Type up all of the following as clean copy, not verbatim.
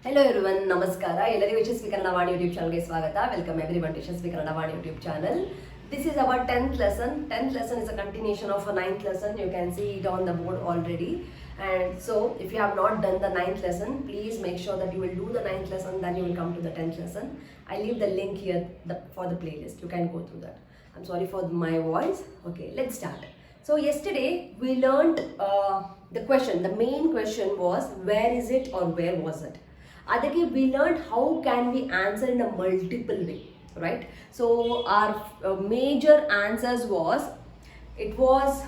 Hello everyone, Namaskara. Ellarigu Yashaswi Kannadavaani YouTube channel ge swagata. Welcome everyone to Yashaswi Kannadavaani YouTube channel. This is our 10th lesson. 10th lesson is a continuation of a 9th lesson. You can see it on the board already. And so, if you have not done the 9th lesson, please make sure that you will do the 9th lesson, then you will come to the 10th lesson. I leave the link here for the playlist. You can go through that. I'm sorry for my voice. Okay, let's start. So, yesterday we learned the question. The main question was, where is it or where was it? Adake we learned how can we answer in a multiple way, right? So our major answers was, it was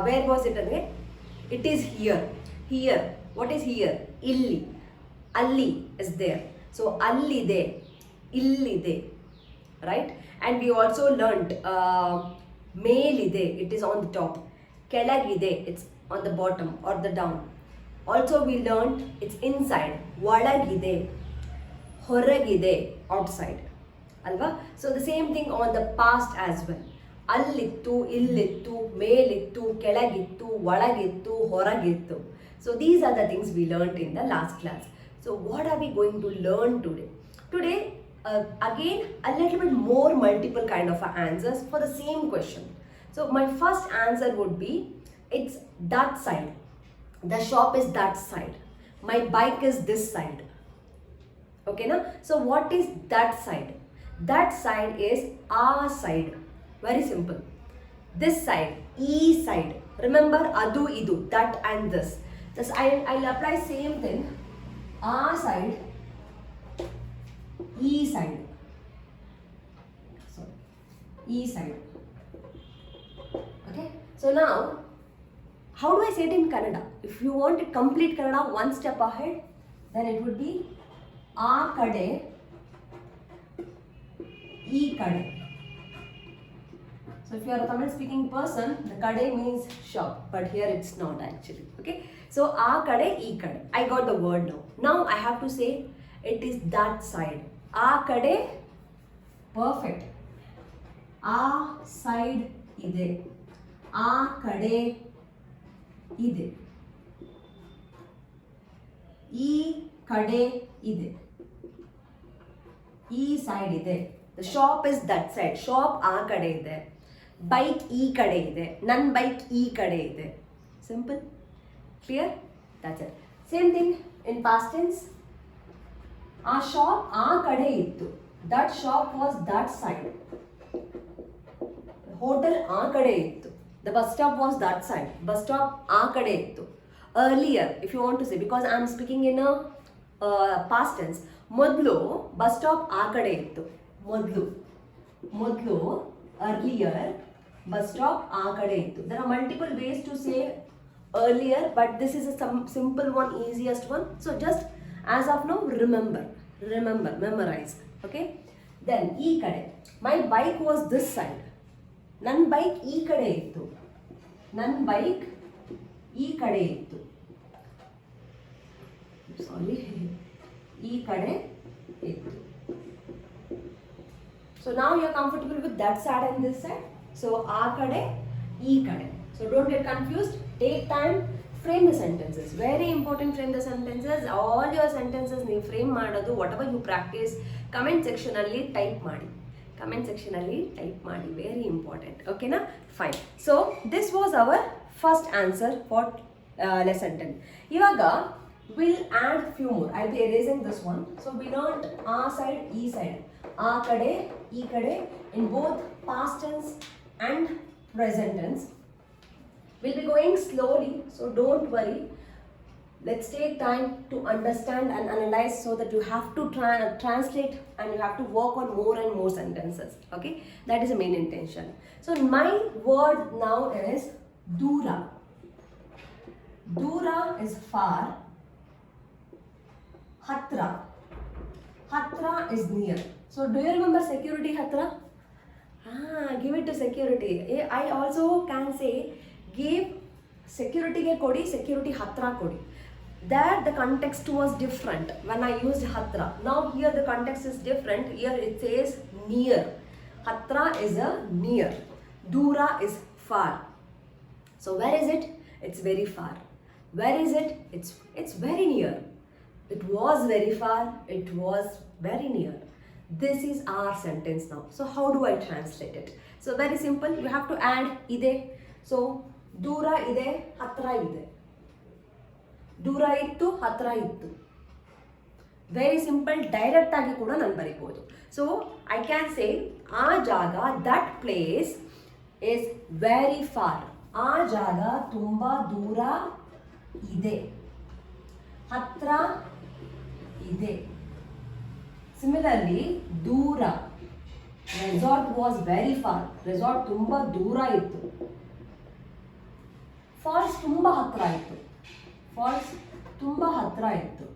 where was it again? It is here. Here, what is here? Illi. Alli is there. So alli de, illi de, right? And we also learned melide, it is on the top. Kelagide, it's on the bottom or the down. Also we learned it's inside. Valagide, horagide, outside. Alva? So the same thing on the past as well. Allittu, illittu, melittu, kelagittu, valagittu, horagittu. So these are the things we learned in the last class. So what are we going to learn today? Today, again, a little bit more multiple kind of answers for the same question. So my first answer would be, it's that side. The shop is that side. My bike is this side. Okay, na? So what is that side? That side is our side. Very simple. This side, E side. Remember, adu, idu, that and this. Thus, I'll apply same thing. Our side, E side. Sorry, E side. Okay. So now, how do I say it in Kannada? If you want to complete Kannada one step ahead, then it would be A kade, E kade. So if you are a Tamil speaking person, the kade means shop, but here it's not actually. Okay. So A kade, E kade. I got the word now. Now I have to say it is that side. A kade, perfect. A side ide. A kade ಇದೆ, ಈ ಕಡೆ ಇದೆ, ಈ side ಇದೆ. The shop is that side. Shop ಆ ಕಡೆ ಇದೆ. Bike ಈ ಕಡೆ ಇದೆ. ನನ್ನ bike ಈ ಕಡೆ ಇದೆ. Simple? Clear? That's it. Same thing in past tense. ಆ shop ಆ ಕಡೆ ಇತ್ತು. That shop was that side. Hotel ಆ ಕಡೆ ಇತ್ತು. The bus stop was that side. Bus stop aa kade ittu. Earlier, if you want to say, because I am speaking in a past tense, modlu bus stop aa kade ittu. Modlu earlier bus stop aa kade ittu. There are multiple ways to say earlier, but this is a simple one, easiest one. So just as of now, remember, memorize. Okay. Then ee kade. My bike was this side. ನನ್ನ bike ಈ ಕಡೆ ಇತ್ತು. ನನ್ನ bike ಈ ಕಡೆ ಇತ್ತು. ಸಾರಿ, ಈ ಕಡೆ ಇತ್ತು. So now you are comfortable with that side and this side. So ಆ ಕಡೆ, ಈ ಕಡೆ. So don't get confused. Take time. Frame the sentences. Very important, frame the sentences. All your sentences ನೀವು frame ಮಾಡೋದು, whatever you practice, comment section ಅಲ್ಲಿ type ಮಾಡಿ. Comment section alli type maadi, very important. Okay na? Fine. So this was our first answer for lesson 10. Ivaga we'll add few more. I'll be erasing this one. So we learned A side, E side. A kade, E kade in both past tense and present tense. We'll be going slowly, so don't worry. Let's take time to understand and analyze, so that you have to translate and you have to work on more and more sentences. Okay, that is the main intention. So my word now is dura. Dura is far. Hatra. Hatra is near. So do you remember security hatra? Give it to security. I also can say, give security ge kodi, security hatra kodi. There the context was different when I used hatra. Now here the context is different. Here it says near. Hatra is a near. Dura is far. So where is it? It's very far. Where is it? It's very near. It was very far, it was very near. This is our sentence now. So how do I translate it? So very simple, you have to add ide. So dura ide, hatra ide. Dura ittu, hatra ittu. Very simple, direct agi kuda nan baribodu. So I can say aa jaga, that place is very far. Aa jaga tumba dura ide. Hatra ide. Similarly, dura. Resort was very far. Resort tumba dura ittu. Falls tumba hatra ittu. Falls tumba hatra ittu.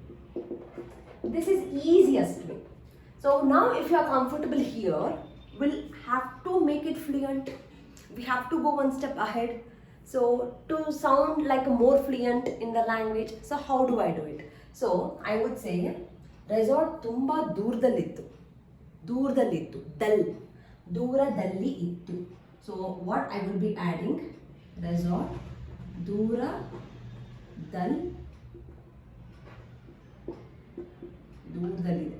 This is easiest way. So now if you are comfortable here, we'll have to make it fluent. We have to go one step ahead. So to sound like more fluent in the language, so how do I do it? So I would say resort tumba ದೂರದಲ್ಲಿತ್ತು. ದೂರದಲ್ಲಿತ್ತು. ದೂರದಲ್ಲಿ ಇತ್ತು. So what I will be adding, resort ದೂರದಲ್ಲಿದೆ.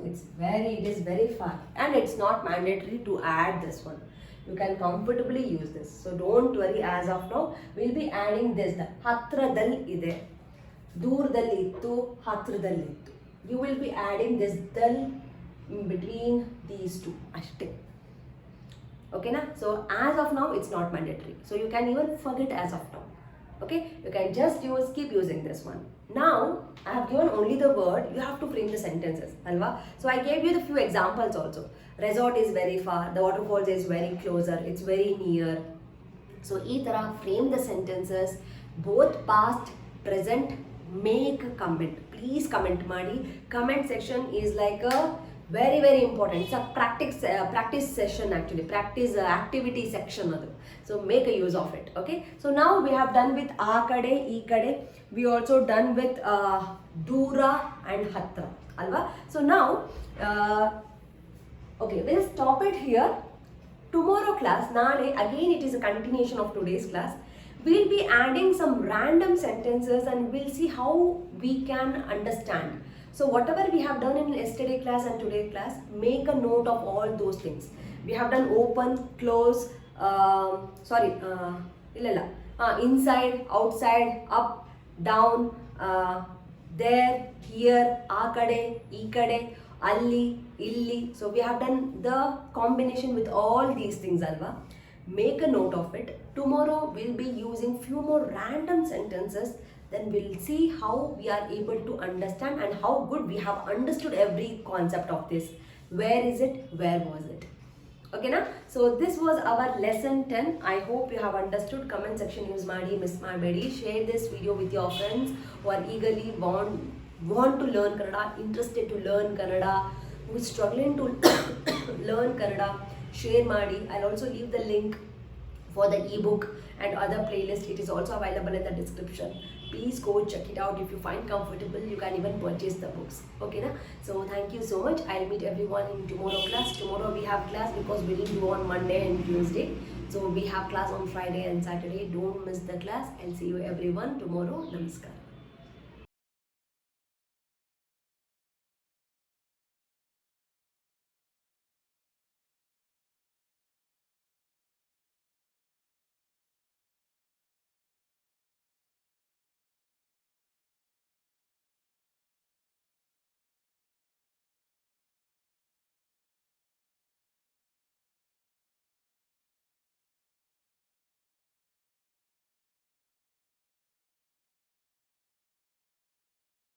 It is very far, and it's not mandatory to add this one. You can comfortably use this. So don't worry, as of now we'll be adding this. The hatradalli ide, ದೂರದಲ್ಲಿ ಇತ್ತು, ಹತ್ರದಲ್ಲಿ ಇತ್ತು. You will be adding this dal between these two. Ashte. Okay na? So as of now it's not mandatory. So you can even forget as of now. Okay? You can just keep using this one. Now I have given only the word. You have to frame the sentences. Alva? So I gave you the few examples also. Resort is very far. The waterfalls is very closer. It's very near. So ee tara frame the sentences. Both past, present. Make a comment. Please comment maadi. Comment section is like a very very important. It's a practice session actually. Practice activity section adu. So make a use of it. Okay. So now we have done with aa kade, ee kade. We also done with dura and hatra. Alva. So now okay, we'll stop it here. Tomorrow class, Nale, again it is a continuation of today's class. We'll be adding some random sentences and we'll see how we can understand. So whatever we have done in yesterday class and today class, make a note of all those things. We have done open, close, inside, outside, up, down, there, here, aa kade, ee kade, alli, illi. So we have done the combination with all these things, alva. Make a note of it. Tomorrow we'll be using few more random sentences. Then we'll see how we are able to understand and how good we have understood every concept of this. Where is it? Where was it? Okay na? So this was our lesson 10. I hope you have understood. Comment section use maadi, miss madbedi. Share this video with your friends who are eagerly want to learn Kannada, interested to learn Kannada, who is struggling to learn Kannada. Share maadi. I'll also leave the link for the ebook and other playlist. It is also available in the description. Please go check it out. If you find comfortable, you can even purchase the books. Okay na? So thank you so much. I'll meet everyone in tomorrow class. Tomorrow we have class because we didn't do on Monday and Tuesday. So we have class on Friday and Saturday. Don't miss the class. I'll see you everyone tomorrow. Namaskar.